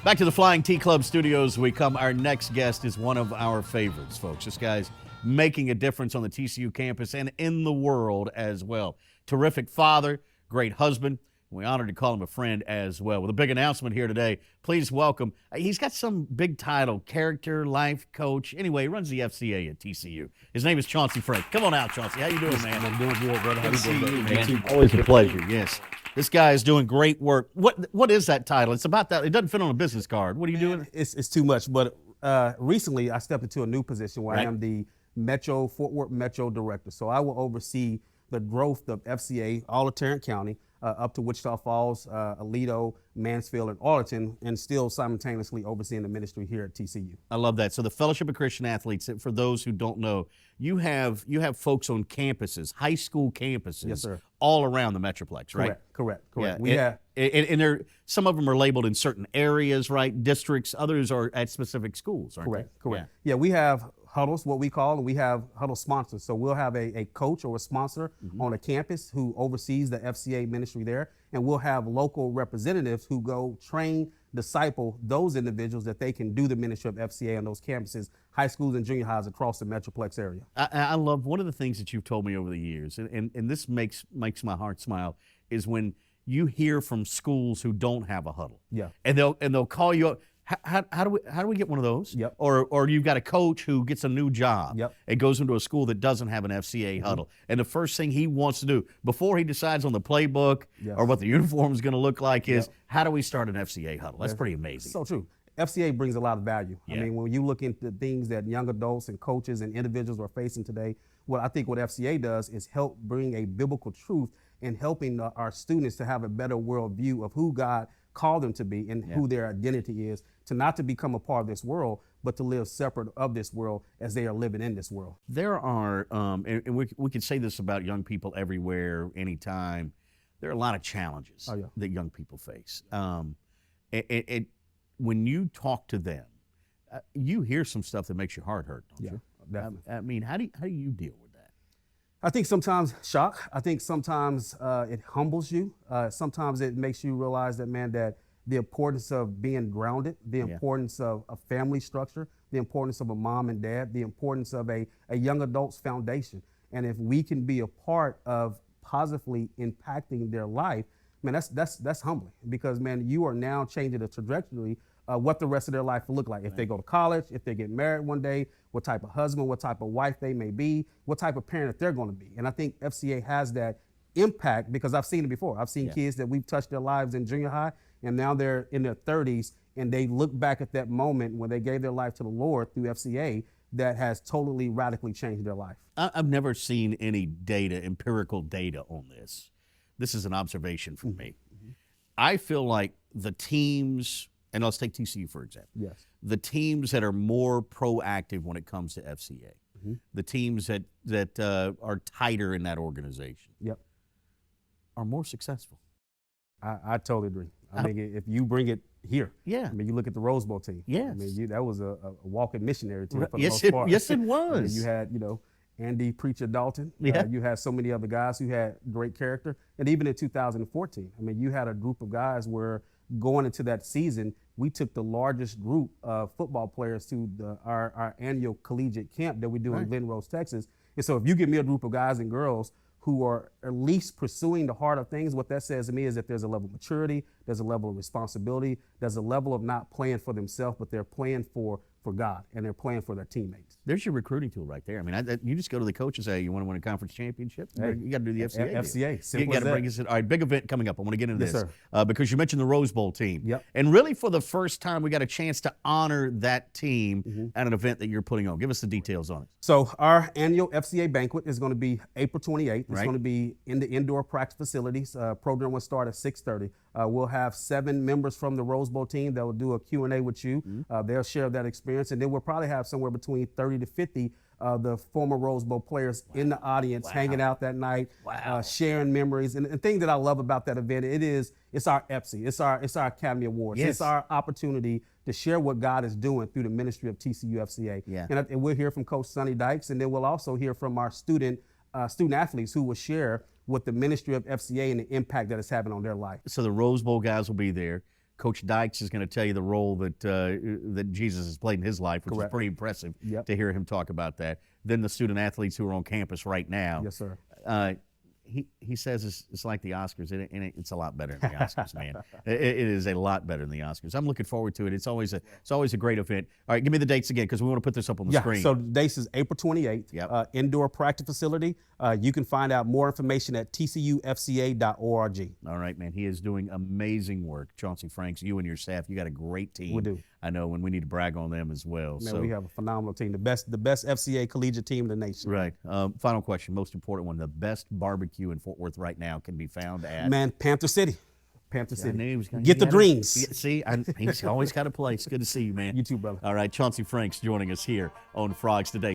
Back to the Flying T Club studios we come. Our next guest is one of our favorites, folks. This guy's making a difference on the TCU campus and in the world as well. Terrific father, great husband. We honored to call him a friend as well. With a big announcement here today, please welcome. He's got some big title, character, life coach. Anyway, he runs the FCA at TCU. His name is Chauncey Frank. Come on out, Chauncey. How you doing, man? I'm doing good, brother. How you doing, Man. Always a pleasure. Yes. This guy is doing great work. What is that title? It's about that. It doesn't fit on a business card. What are you doing? It's too much, but recently I stepped into a new position where I am the Fort Worth Metro Director. So I will oversee the growth of FCA, all of Tarrant County, up to Wichita Falls, Aledo, Mansfield, and Arlington, and still simultaneously overseeing the ministry here at TCU. I love that. So the Fellowship of Christian Athletes, for those who don't know, you have folks on campuses, high school campuses, yes, sir, all around the Metroplex, right? Correct. Yeah. And some of them are labeled in certain areas, right? Districts. Others are at specific schools, aren't correct. they? Yeah, we have huddles, what we call, and we have huddle sponsors. So we'll have a coach or a sponsor on a campus who oversees the FCA ministry there, and we'll have local representatives who go train, disciple those individuals that they can do the ministry of FCA on those campuses, high schools and junior highs across the Metroplex area. I love one of the things that you've told me over the years, and this makes my heart smile, is when you hear from schools who don't have a huddle. Yeah. And they'll call you up. How do we get one of those? Yep. Or you've got a coach who gets a new job. Yep. And goes into a school that doesn't have an FCA huddle. And the first thing he wants to do before he decides on the playbook or what the uniform is going to look like is, how do we start an FCA huddle? That's pretty amazing. So true. FCA brings a lot of value. Yeah. I mean, when you look into things that young adults and coaches and individuals are facing today, what FCA does is help bring a biblical truth and helping our students to have a better worldview of who God called them to be and who their identity is, to not to become a part of this world, but to live separate of this world as they are living in this world. There are, and we can say this about young people everywhere, anytime, there are a lot of challenges that young people face. When you talk to them, you hear some stuff that makes your heart hurt, don't you? Definitely. I mean, how do you deal with that? I think sometimes shock. I think sometimes it humbles you. Sometimes it makes you realize that, man, that the importance of being grounded, the importance of a family structure, the importance of a mom and dad, the importance of a young adult's foundation. And if we can be a part of positively impacting their life, man, that's humbling, because, man, you are now changing the trajectory of what the rest of their life will look like. If they go to college, if they get married one day, what type of husband, what type of wife they may be, what type of parent that they're going to be. And I think FCA has that impact because I've seen it before. I've seen kids that we've touched their lives in junior high, and now they're in their 30s, and they look back at that moment when they gave their life to the Lord through FCA that has totally radically changed their life. I've never seen any data, empirical data on this. This is an observation from me. I feel like the teams, and let's take TCU for example. Yes. The teams that are more proactive when it comes to FCA, the teams that are tighter in that organization, are more successful. I totally agree. I mean, if you bring it here, I mean, you look at the Rose Bowl team. Yes. I mean, that was a walking missionary team for the most Yes, part. yes, it I was. mean, you had, Andy Preacher Dalton. You had so many other guys who had great character. And even in 2014, I mean, you had a group of guys where going into that season, we took the largest group of football players to our annual collegiate camp that we do in Glen Rose, Texas. And so if you give me a group of guys and girls who are at least pursuing the heart of things, what that says to me is that there's a level of maturity, there's a level of responsibility, there's a level of not playing for themselves, but they're playing for God, and they're playing for their teammates. There's your recruiting tool right there. I mean, you just go to the coach and say, you want to win a conference championship? You got to do the FCA. FCA, simple You got as to bring that. us in. All right, big event coming up. I want to get into Yes, this. sir. Because you mentioned the Rose Bowl team. Yep. And really for the first time, we got a chance to honor that team at an event that you're putting on. Give us the details on it. So our annual FCA banquet is going to be April 28th. It's going to be in the indoor practice facilities. Program will start at 6:30. We'll have 7 members from the Rose Bowl team that will do a Q&A with you. They'll share that experience, and then we'll probably have somewhere between 30 to 50 the former Rose Bowl players in the audience hanging out that night, sharing memories. And the thing that I love about that event, it's our EPSI, it's our Academy Awards. It's our opportunity to share what God is doing through the ministry of TCU FCA. And we'll hear from Coach Sonny Dykes, and then we'll also hear from our student athletes who will share with the ministry of FCA and the impact that it's having on their life. So the Rose Bowl guys will be there. Coach Dykes is going to tell you the role that Jesus has played in his life, which Correct. is pretty impressive Yep. to hear him talk about that. Then the student athletes who are on campus right now. Yes, sir. He says it's like the Oscars, and it's a lot better than the Oscars, man. It is a lot better than the Oscars. I'm looking forward to it. It's always a great event. All right, give me the dates again because we want to put this up on the screen. So the dates is April 28th, Yep. Indoor practice facility. You can find out more information at tcufca.org. All right, man. He is doing amazing work. Chauncey Franks, you and your staff, you got a great team. We do. I know, and we need to brag on them as well. Man, so we have a phenomenal team, the best FCA collegiate team in the nation. right. Final question, most important one. The best barbecue in Fort Worth right now can be found at Man, Panther City. Panther I City. knew he was gonna- Get he the had a- greens. See, he's always got a place. Good to see you, man. You too, brother. All right, Chauncey Franks joining us here on Frogs Today.